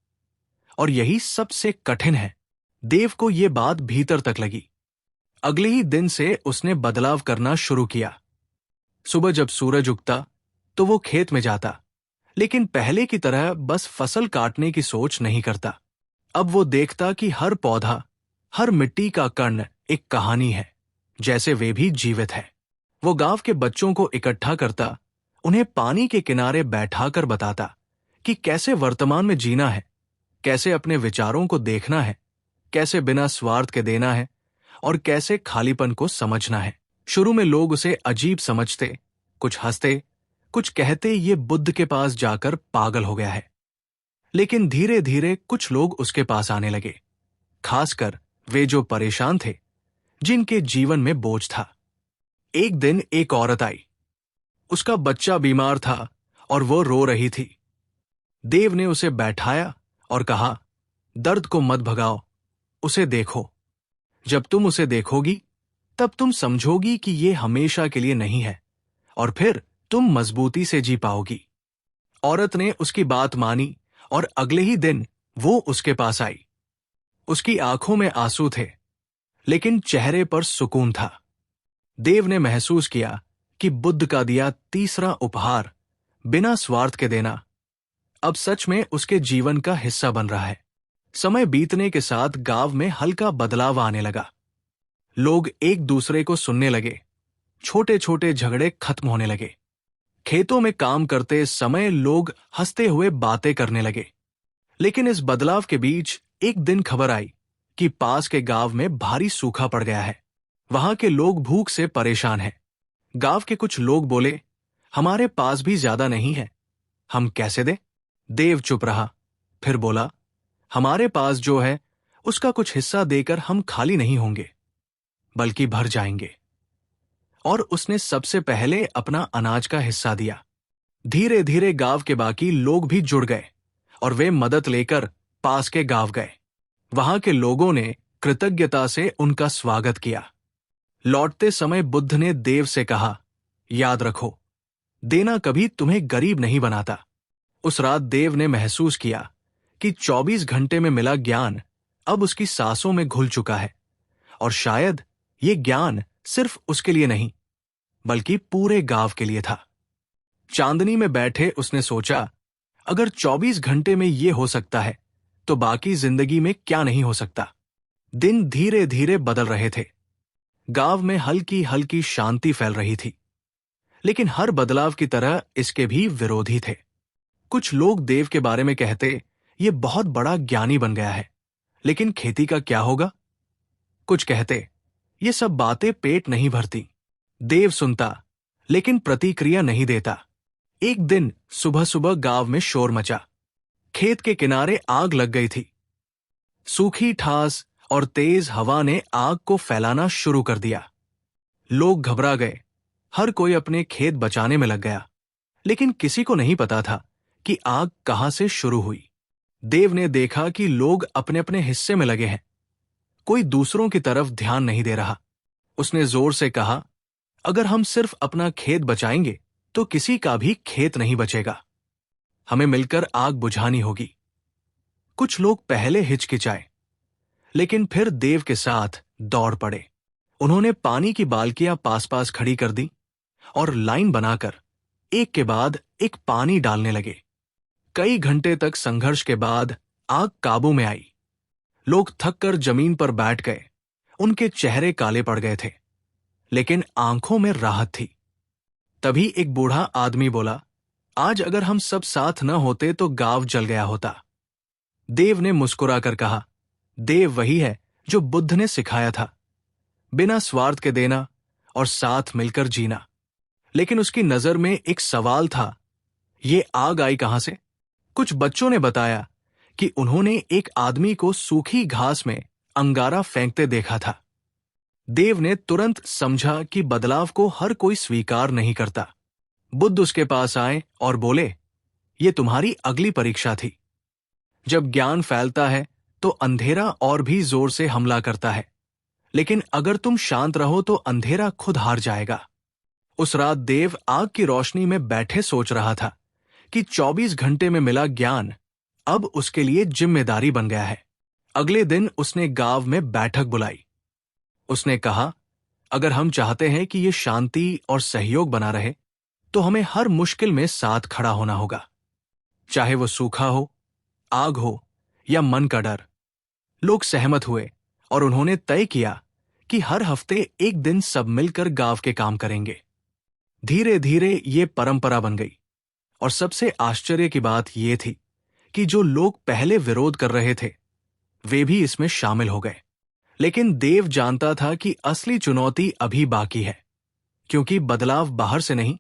और यही सबसे कठिन है। देव को यह बात भीतर तक लगी। अगले ही दिन से उसने बदलाव करना शुरू किया। सुबह जब सूरज उगता तो वो खेत में जाता, लेकिन पहले की तरह बस फसल काटने की सोच नहीं करता। अब वो देखता कि हर पौधा, हर मिट्टी का कण एक कहानी है, जैसे वे भी जीवित है। वो गांव के बच्चों को इकट्ठा करता, उन्हें पानी के किनारे बैठाकर बताता कि कैसे वर्तमान में जीना है, कैसे अपने विचारों को देखना है, कैसे बिना स्वार्थ के देना है और कैसे खालीपन को समझना है। शुरू में लोग उसे अजीब समझते, कुछ हंसते, कुछ कहते ये बुद्ध के पास जाकर पागल हो गया है। लेकिन धीरे धीरे कुछ लोग उसके पास आने लगे, खासकर वे जो परेशान थे, जिनके जीवन में बोझ था। एक दिन एक औरत आई। उसका बच्चा बीमार था और वो रो रही थी। देव ने उसे बैठाया और कहा, दर्द को मत भगाओ, उसे देखो। जब तुम उसे देखोगी तब तुम समझोगी कि ये हमेशा के लिए नहीं है, और फिर तुम मजबूती से जी पाओगी। औरत ने उसकी बात मानी और अगले ही दिन वो उसके पास आई। उसकी आंखों में आंसू थे, लेकिन चेहरे पर सुकून था। देव ने महसूस किया कि बुद्ध का दिया तीसरा उपहार, बिना स्वार्थ के देना, अब सच में उसके जीवन का हिस्सा बन रहा है। समय बीतने के साथ गांव में हल्का बदलाव आने लगा। लोग एक दूसरे को सुनने लगे, छोटे छोटे झगड़े खत्म होने लगे। खेतों में काम करते समय लोग हंसते हुए बातें करने लगे। लेकिन इस बदलाव के बीच एक दिन खबर आई कि पास के गांव में भारी सूखा पड़ गया है। वहां के लोग भूख से परेशान हैं। गांव के कुछ लोग बोले, हमारे पास भी ज्यादा नहीं है, हम कैसे दें? देव चुप रहा, फिर बोला, हमारे पास जो है उसका कुछ हिस्सा देकर हम खाली नहीं होंगे, बल्कि भर जाएंगे। और उसने सबसे पहले अपना अनाज का हिस्सा दिया। धीरे धीरे गांव के बाकी लोग भी जुड़ गए और वे मदद लेकर पास के गांव गए। वहां के लोगों ने कृतज्ञता से उनका स्वागत किया। लौटते समय बुद्ध ने देव से कहा, याद रखो, देना कभी तुम्हें गरीब नहीं बनाता। उस रात देव ने महसूस किया कि 24 घंटे में मिला ज्ञान अब उसकी सांसों में घुल चुका है, और शायद ये ज्ञान सिर्फ उसके लिए नहीं, बल्कि पूरे गांव के लिए था। चांदनी में बैठे उसने सोचा, अगर 24 घंटे में ये हो सकता है तो बाकी जिंदगी में क्या नहीं हो सकता। दिन धीरे धीरे बदल रहे थे। गांव में हल्की हल्की शांति फैल रही थी, लेकिन हर बदलाव की तरह इसके भी विरोधी थे। कुछ लोग देव के बारे में कहते, ये बहुत बड़ा ज्ञानी बन गया है, लेकिन खेती का क्या होगा। कुछ कहते, ये सब बातें पेट नहीं भरती। देव सुनता, लेकिन प्रतिक्रिया नहीं देता। एक दिन सुबह सुबह गांव में शोर मचा। खेत के किनारे आग लग गई थी। सूखी ठास और तेज हवा ने आग को फैलाना शुरू कर दिया। लोग घबरा गए। हर कोई अपने खेत बचाने में लग गया, लेकिन किसी को नहीं पता था कि आग कहां से शुरू हुई। देव ने देखा कि लोग अपने अपने हिस्से में लगे हैं। कोई दूसरों की तरफ ध्यान नहीं दे रहा। उसने जोर से कहा, अगर हम सिर्फ अपना खेत बचाएंगे तो किसी का भी खेत नहीं बचेगा। हमें मिलकर आग बुझानी होगी। कुछ लोग पहले हिचकिचाए, लेकिन फिर देव के साथ दौड़ पड़े। उन्होंने पानी की बाल्टियां पास पास खड़ी कर दी और लाइन बनाकर एक के बाद एक पानी डालने लगे। कई घंटे तक संघर्ष के बाद आग काबू में आई। लोग थक कर जमीन पर बैठ गए। उनके चेहरे काले पड़ गए थे, लेकिन आंखों में राहत थी। तभी एक बूढ़ा आदमी बोला, आज अगर हम सब साथ न होते तो गांव जल गया होता। देव ने मुस्कुराकर कहा, देव वही है जो बुद्ध ने सिखाया था, बिना स्वार्थ के देना और साथ मिलकर जीना। लेकिन उसकी नजर में एक सवाल था, ये आग आई कहां से। कुछ बच्चों ने बताया कि उन्होंने एक आदमी को सूखी घास में अंगारा फेंकते देखा था। देव ने तुरंत समझा कि बदलाव को हर कोई स्वीकार नहीं करता। बुद्ध उसके पास आए और बोले, ये तुम्हारी अगली परीक्षा थी। जब ज्ञान फैलता है तो अंधेरा और भी जोर से हमला करता है, लेकिन अगर तुम शांत रहो तो अंधेरा खुद हार जाएगा। उस रात देव आग की रोशनी में बैठे सोच रहा था कि 24 घंटे में मिला ज्ञान अब उसके लिए जिम्मेदारी बन गया है। अगले दिन उसने गांव में बैठक बुलाई। उसने कहा, अगर हम चाहते हैं कि ये शांति और सहयोग बना रहे तो हमें हर मुश्किल में साथ खड़ा होना होगा, चाहे वो सूखा हो, आग हो या मन का डर। लोग सहमत हुए और उन्होंने तय किया कि हर हफ्ते एक दिन सब मिलकर गांव के काम करेंगे। धीरे धीरे ये परंपरा बन गई और सबसे आश्चर्य की बात यह थी कि जो लोग पहले विरोध कर रहे थे वे भी इसमें शामिल हो गए। लेकिन देव जानता था कि असली चुनौती अभी बाकी है, क्योंकि बदलाव बाहर से नहीं,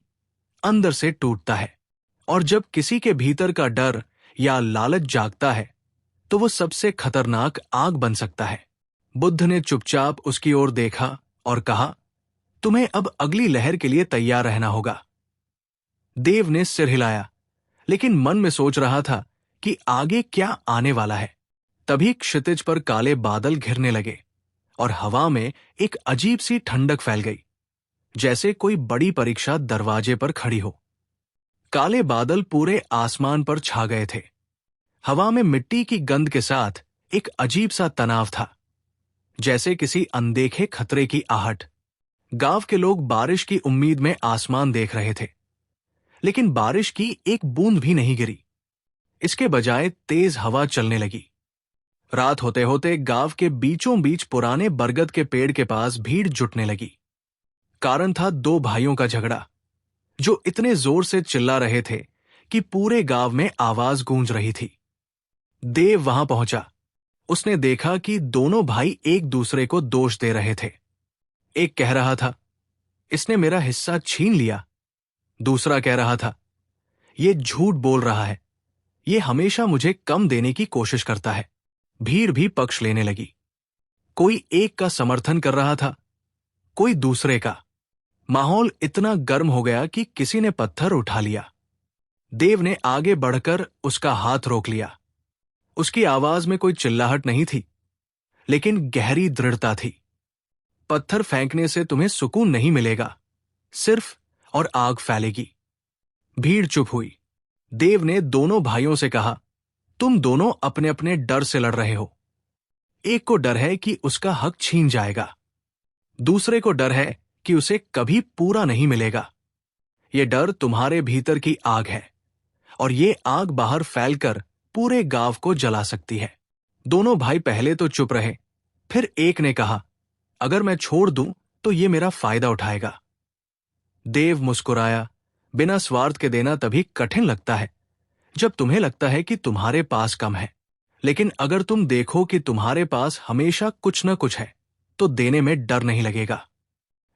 अंदर से टूटता है। और जब किसी के भीतर का डर या लालच जागता है तो वो सबसे खतरनाक आग बन सकता है। बुद्ध ने चुपचाप उसकी ओर देखा और कहा, तुम्हें अब अगली लहर के लिए तैयार रहना होगा। देव ने सिर हिलाया, लेकिन मन में सोच रहा था कि आगे क्या आने वाला है। तभी क्षितिज पर काले बादल घिरने लगे और हवा में एक अजीब सी ठंडक फैल गई, जैसे कोई बड़ी परीक्षा दरवाजे पर खड़ी हो। काले बादल पूरे आसमान पर छा गए थे। हवा में मिट्टी की गंध के साथ एक अजीब सा तनाव था, जैसे किसी अनदेखे खतरे की आहट। गांव के लोग बारिश की उम्मीद में आसमान देख रहे थे, लेकिन बारिश की एक बूंद भी नहीं गिरी। इसके बजाय तेज हवा चलने लगी। रात होते होते गांव के बीचों बीच पुराने बरगद के पेड़ के पास भीड़ जुटने लगी। कारण था दो भाइयों का झगड़ा, जो इतने जोर से चिल्ला रहे थे कि पूरे गांव में आवाज गूंज रही थी। देव वहां पहुंचा। उसने देखा कि दोनों भाई एक दूसरे को दोष दे रहे थे। एक कह रहा था, इसने मेरा हिस्सा छीन लिया। दूसरा कह रहा था, ये झूठ बोल रहा है, ये हमेशा मुझे कम देने की कोशिश करता है। भीड़ भी पक्ष लेने लगी। कोई एक का समर्थन कर रहा था, कोई दूसरे का। माहौल इतना गर्म हो गया कि किसी ने पत्थर उठा लिया। देव ने आगे बढ़कर उसका हाथ रोक लिया। उसकी आवाज में कोई चिल्लाहट नहीं थी, लेकिन गहरी दृढ़ता थी। पत्थर फेंकने से तुम्हें सुकून नहीं मिलेगा, सिर्फ और आग फैलेगी। भीड़ चुप हुई। देव ने दोनों भाइयों से कहा, तुम दोनों अपने अपने डर से लड़ रहे हो। एक को डर है कि उसका हक छीन जाएगा, दूसरे को डर है कि उसे कभी पूरा नहीं मिलेगा। ये डर तुम्हारे भीतर की आग है और ये आग बाहर फैलकर पूरे गांव को जला सकती है। दोनों भाई पहले तो चुप रहे, फिर एक ने कहा, अगर मैं छोड़ दूं तो ये मेरा फायदा उठाएगा। देव मुस्कुराया, बिना स्वार्थ के देना तभी कठिन लगता है जब तुम्हें लगता है कि तुम्हारे पास कम है, लेकिन अगर तुम देखो कि तुम्हारे पास हमेशा कुछ न कुछ है तो देने में डर नहीं लगेगा।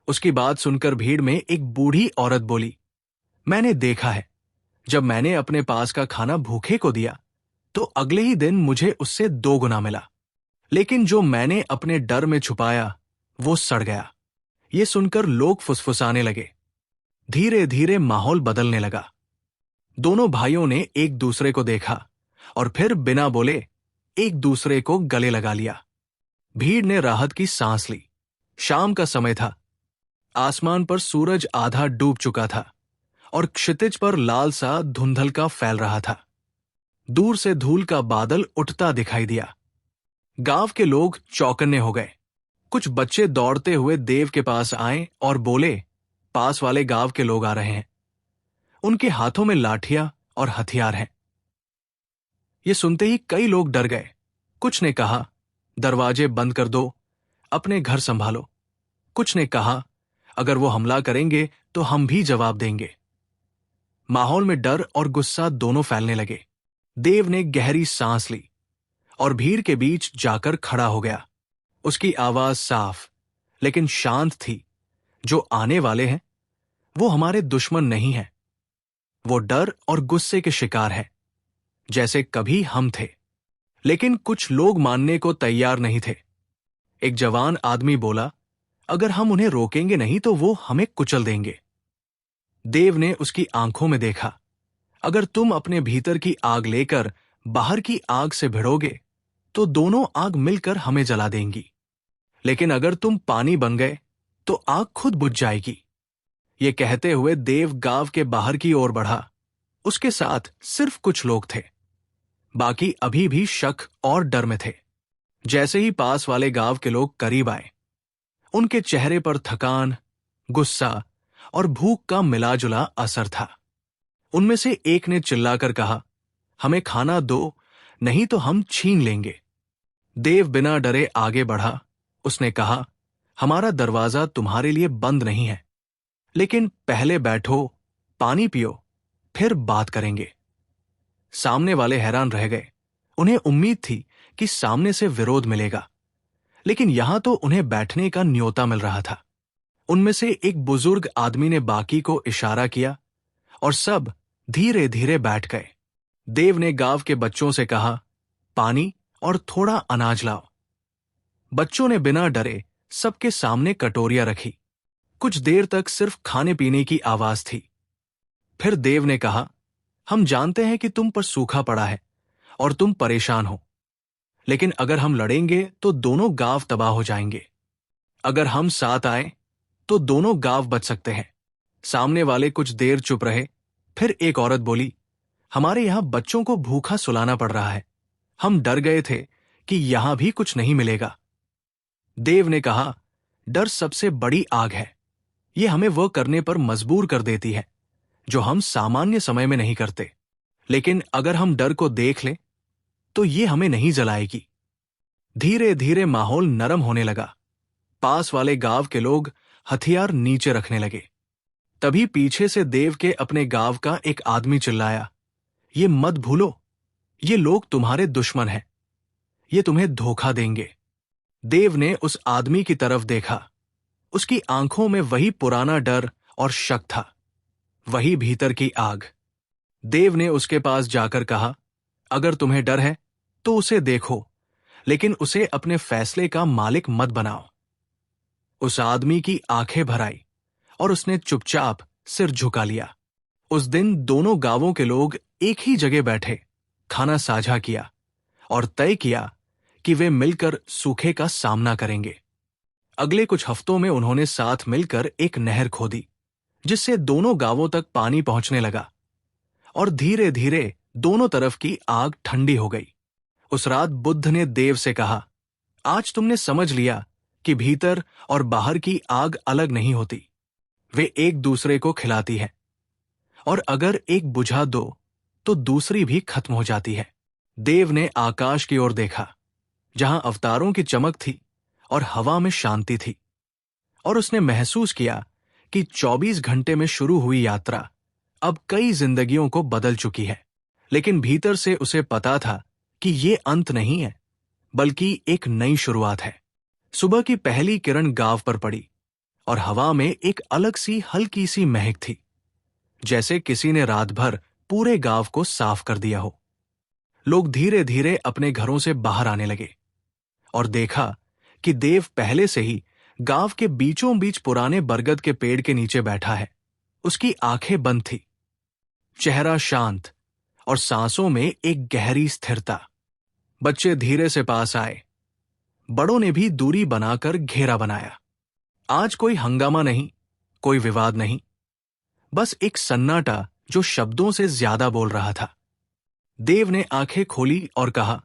उसकी बात सुनकर भीड़ में एक बूढ़ी औरत बोली, मैंने देखा है, जब मैंने अपने पास का खाना भूखे को दिया तो अगले ही दिन मुझे उससे 2 गुना मिला, लेकिन जो मैंने अपने डर में छुपाया वो सड़ गया। ये सुनकर लोग फुसफुसाने लगे। धीरे धीरे माहौल बदलने लगा। दोनों भाइयों ने एक दूसरे को देखा और फिर बिना बोले एक दूसरे को गले लगा लिया। भीड़ ने राहत की सांस ली। शाम का समय था। आसमान पर सूरज आधा डूब चुका था और क्षितिज पर लाल सा धुंधलका फैल रहा था। दूर से धूल का बादल उठता दिखाई दिया। गांव के लोग चौकन्ने हो गए। कुछ बच्चे दौड़ते हुए देव के पास आए और बोले, पास वाले गांव के लोग आ रहे हैं, उनके हाथों में लाठियां और हथियार हैं। ये सुनते ही कई लोग डर गए। कुछ ने कहा, दरवाजे बंद कर दो, अपने घर संभालो। कुछ ने कहा, अगर वो हमला करेंगे तो हम भी जवाब देंगे। माहौल में डर और गुस्सा दोनों फैलने लगे। देव ने गहरी सांस ली और भीड़ के बीच जाकर खड़ा हो गया। उसकी आवाज साफ लेकिन शांत थी, जो आने वाले हैं वो हमारे दुश्मन नहीं हैं। वो डर और गुस्से के शिकार है, जैसे कभी हम थे। लेकिन कुछ लोग मानने को तैयार नहीं थे। एक जवान आदमी बोला, अगर हम उन्हें रोकेंगे नहीं तो वो हमें कुचल देंगे। देव ने उसकी आंखों में देखा, अगर तुम अपने भीतर की आग लेकर बाहर की आग से भिड़ोगे तो दोनों आग मिलकर हमें जला देंगी, लेकिन अगर तुम पानी बन गए तो आग खुद बुझ जाएगी। ये कहते हुए देव गांव के बाहर की ओर बढ़ा। उसके साथ सिर्फ कुछ लोग थे, बाकी अभी भी शक और डर में थे। जैसे ही पास वाले गांव के लोग करीब आए, उनके चेहरे पर थकान, गुस्सा और भूख का मिलाजुला असर था। उनमें से एक ने चिल्लाकर कहा, हमें खाना दो, नहीं तो हम छीन लेंगे। देव बिना डरे आगे बढ़ा। उसने कहा, हमारा दरवाजा तुम्हारे लिए बंद नहीं है, लेकिन पहले बैठो, पानी पियो, फिर बात करेंगे। सामने वाले हैरान रह गए। उन्हें उम्मीद थी कि सामने से विरोध मिलेगा, लेकिन यहां तो उन्हें बैठने का न्योता मिल रहा था। उनमें से एक बुजुर्ग आदमी ने बाकी को इशारा किया और सब धीरे धीरे बैठ गए। देव ने गांव के बच्चों से कहा, पानी और थोड़ा अनाज लाओ। बच्चों ने बिना डरे सबके सामने कटोरियां रखी। कुछ देर तक सिर्फ खाने पीने की आवाज थी। फिर देव ने कहा, हम जानते हैं कि तुम पर सूखा पड़ा है और तुम परेशान हो, लेकिन अगर हम लड़ेंगे तो दोनों गांव तबाह हो जाएंगे। अगर हम साथ आए तो दोनों गांव बच सकते हैं। सामने वाले कुछ देर चुप रहे। फिर एक औरत बोली, हमारे यहां बच्चों को भूखा सुलाना पड़ रहा है, हम डर गए थे कि यहां भी कुछ नहीं मिलेगा। देव ने कहा, डर सबसे बड़ी आग है। ये हमें वह करने पर मजबूर कर देती है जो हम सामान्य समय में नहीं करते, लेकिन अगर हम डर को देख लें तो ये हमें नहीं जलाएगी। धीरे धीरे माहौल नरम होने लगा। पास वाले गांव के लोग हथियार नीचे रखने लगे। तभी पीछे से देव के अपने गांव का एक आदमी चिल्लाया, ये मत भूलो, ये लोग तुम्हारे दुश्मन हैं, ये तुम्हें धोखा देंगे। देव ने उस आदमी की तरफ देखा। उसकी आंखों में वही पुराना डर और शक था, वही भीतर की आग। देव ने उसके पास जाकर कहा, अगर तुम्हें डर है तो उसे देखो, लेकिन उसे अपने फैसले का मालिक मत बनाओ। उस आदमी की आंखें भर आई और उसने चुपचाप सिर झुका लिया। उस दिन दोनों गांवों के लोग एक ही जगह बैठे, खाना साझा किया और तय किया कि वे मिलकर सूखे का सामना करेंगे। अगले कुछ हफ्तों में उन्होंने साथ मिलकर एक नहर खोदी, जिससे दोनों गांवों तक पानी पहुंचने लगा और धीरे धीरे दोनों तरफ की आग ठंडी हो गई। उस रात बुद्ध ने देव से कहा, आज तुमने समझ लिया कि भीतर और बाहर की आग अलग नहीं होती, वे एक दूसरे को खिलाती है, और अगर एक बुझा दो तो दूसरी भी खत्म हो जाती है। देव ने आकाश की ओर देखा, जहां अवतारों की चमक थी और हवा में शांति थी, और उसने महसूस किया कि 24 घंटे में शुरू हुई यात्रा अब कई जिंदगियों को बदल चुकी है। लेकिन भीतर से उसे पता था कि ये अंत नहीं है, बल्कि एक नई शुरुआत है। सुबह की पहली किरण गांव पर पड़ी और हवा में एक अलग सी हल्की सी महक थी, जैसे किसी ने रात भर पूरे गांव को साफ कर दिया हो। लोग धीरे धीरे अपने घरों से बाहर आने लगे और देखा कि देव पहले से ही गांव के बीचों बीच पुराने बरगद के पेड़ के नीचे बैठा है। उसकी आंखें बंद थी, चेहरा शांत और सांसों में एक गहरी स्थिरता। बच्चे धीरे से पास आए, बड़ों ने भी दूरी बनाकर घेरा बनाया। आज कोई हंगामा नहीं, कोई विवाद नहीं, बस एक सन्नाटा जो शब्दों से ज्यादा बोल रहा था। देव ने आंखें खोली और कहा,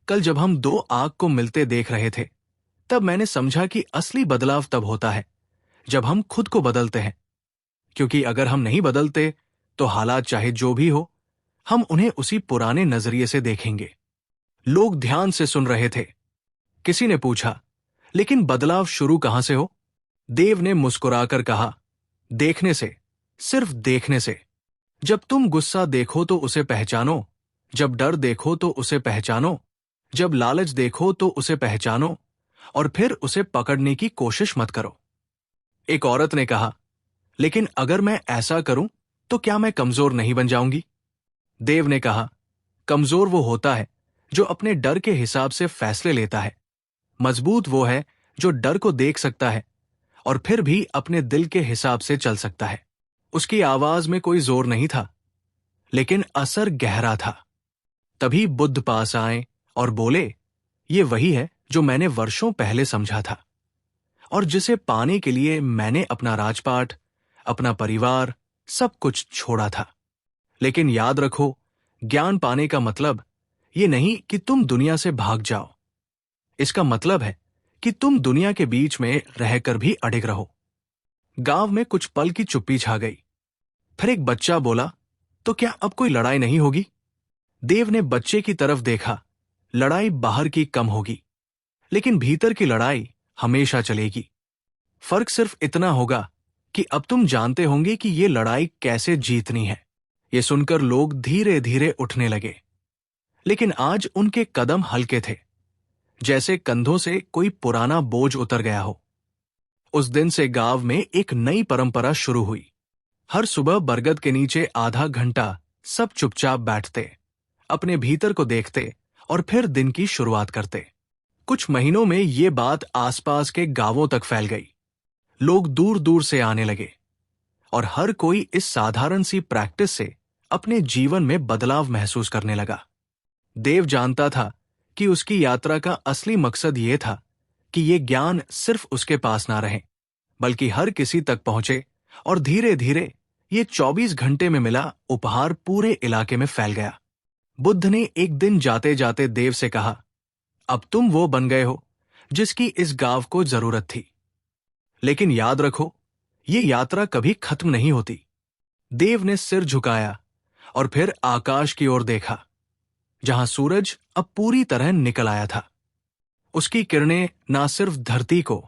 कल जब हम दो आग को मिलते देख रहे थे, तब मैंने समझा कि असली बदलाव तब होता है जब हम खुद को बदलते हैं, क्योंकि अगर हम नहीं बदलते तो हालात चाहे जो भी हो, हम उन्हें उसी पुराने नजरिए से देखेंगे। लोग ध्यान से सुन रहे थे। किसी ने पूछा, लेकिन बदलाव शुरू कहां से हो? देव ने मुस्कुराकर कहा, देखने से, सिर्फ देखने से। जब तुम गुस्सा देखो तो उसे पहचानो, जब डर देखो तो उसे पहचानो, जब लालच देखो तो उसे पहचानो, और फिर उसे पकड़ने की कोशिश मत करो। एक औरत ने कहा, लेकिन अगर मैं ऐसा करूं तो क्या मैं कमजोर नहीं बन जाऊंगी? देव ने कहा, कमजोर वो होता है जो अपने डर के हिसाब से फैसले लेता है। मजबूत वो है जो डर को देख सकता है और फिर भी अपने दिल के हिसाब से चल सकता है। उसकी आवाज में कोई जोर नहीं था, लेकिन असर गहरा था। तभी बुद्ध पास आए और बोले, ये वही है जो मैंने वर्षों पहले समझा था और जिसे पाने के लिए मैंने अपना राजपाट, अपना परिवार, सब कुछ छोड़ा था। लेकिन याद रखो, ज्ञान पाने का मतलब ये नहीं कि तुम दुनिया से भाग जाओ। इसका मतलब है कि तुम दुनिया के बीच में रहकर भी अड़िग रहो। गांव में कुछ पल की चुप्पी छा गई। फिर एक बच्चा बोला, तो क्या अब कोई लड़ाई नहीं होगी? देव ने बच्चे की तरफ देखा। लड़ाई बाहर की कम होगी, लेकिन भीतर की लड़ाई हमेशा चलेगी। फर्क सिर्फ इतना होगा कि अब तुम जानते होंगे कि ये लड़ाई कैसे जीतनी है। ये सुनकर लोग धीरे धीरे उठने लगे, लेकिन आज उनके कदम हल्के थे, जैसे कंधों से कोई पुराना बोझ उतर गया हो। उस दिन से गांव में एक नई परंपरा शुरू हुई। हर सुबह बरगद के नीचे आधा घंटा सब चुपचाप बैठते, अपने भीतर को देखते और फिर दिन की शुरुआत करते। कुछ महीनों में ये बात आसपास के गांवों तक फैल गई। लोग दूर दूर से आने लगे और हर कोई इस साधारण सी प्रैक्टिस से अपने जीवन में बदलाव महसूस करने लगा। देव जानता था कि उसकी यात्रा का असली मकसद ये था कि ये ज्ञान सिर्फ उसके पास ना रहे, बल्कि हर किसी तक पहुंचे, और धीरे धीरे ये 24 घंटे में मिला उपहार पूरे इलाके में फैल गया। बुद्ध ने एक दिन जाते जाते देव से कहा, अब तुम वो बन गए हो जिसकी इस गांव को जरूरत थी। लेकिन याद रखो, ये यात्रा कभी खत्म नहीं होती। देव ने सिर झुकाया और फिर आकाश की ओर देखा, जहां सूरज अब पूरी तरह निकल आया था। उसकी किरणें ना सिर्फ धरती को,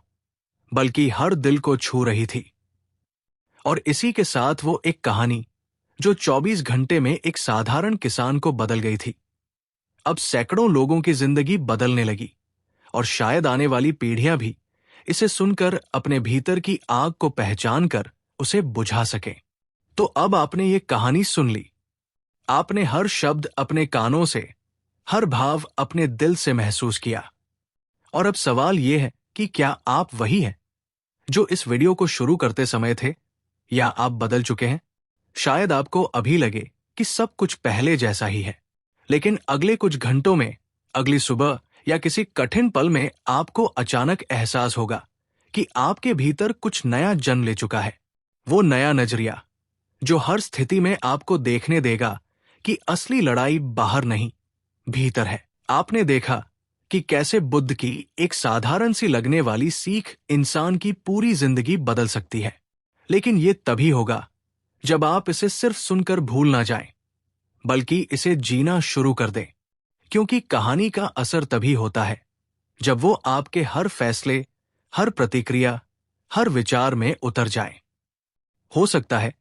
बल्कि हर दिल को छू रही थी। और इसी के साथ वो एक कहानी जो 24 घंटे में एक साधारण किसान को बदल गई थी, अब सैकड़ों लोगों की जिंदगी बदलने लगी, और शायद आने वाली पीढ़ियां भी इसे सुनकर अपने भीतर की आग को पहचान कर उसे बुझा सकें। तो अब आपने ये कहानी सुन ली। आपने हर शब्द अपने कानों से, हर भाव अपने दिल से महसूस किया। और अब सवाल यह है कि क्या आप वही हैं जो इस वीडियो को शुरू करते समय थे, या आप बदल चुके हैं? शायद आपको अभी लगे कि सब कुछ पहले जैसा ही है, लेकिन अगले कुछ घंटों में, अगली सुबह या किसी कठिन पल में आपको अचानक एहसास होगा कि आपके भीतर कुछ नया जन्म ले चुका है। वो नया नजरिया जो हर स्थिति में आपको देखने देगा कि असली लड़ाई बाहर नहीं, भीतर है। आपने देखा कि कैसे बुद्ध की एक साधारण सी लगने वाली सीख इंसान की पूरी जिंदगी बदल सकती है। लेकिन ये तभी होगा जब आप इसे सिर्फ सुनकर भूल ना जाएं, बल्कि इसे जीना शुरू कर दें। क्योंकि कहानी का असर तभी होता है जब वो आपके हर फैसले, हर प्रतिक्रिया, हर विचार में उतर जाए। हो सकता है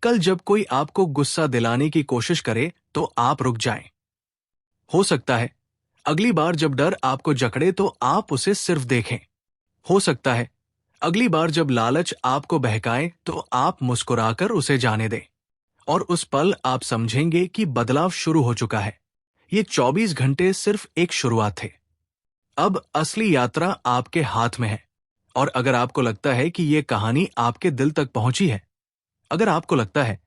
कल जब कोई आपको गुस्सा दिलाने की कोशिश करे तो आप रुक जाएं। हो सकता है अगली बार जब डर आपको जकड़े तो आप उसे सिर्फ देखें। हो सकता है अगली बार जब लालच आपको बहकाए तो आप मुस्कुराकर उसे जाने दें। और उस पल आप समझेंगे कि बदलाव शुरू हो चुका है। ये 24 घंटे सिर्फ एक शुरुआत थे। अब असली यात्रा आपके हाथ में है। और अगर आपको लगता है कि ये कहानी आपके दिल तक पहुंची है, अगर आपको लगता है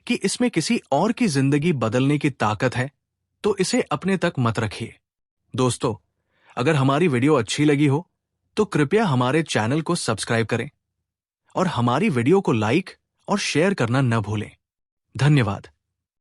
कि इसमें किसी और की जिंदगी बदलने की ताकत है, तो इसे अपने तक मत रखिए। दोस्तों, अगर हमारी वीडियो अच्छी लगी हो तो कृपया हमारे चैनल को सब्सक्राइब करें और हमारी वीडियो को लाइक और शेयर करना न भूलें। धन्यवाद।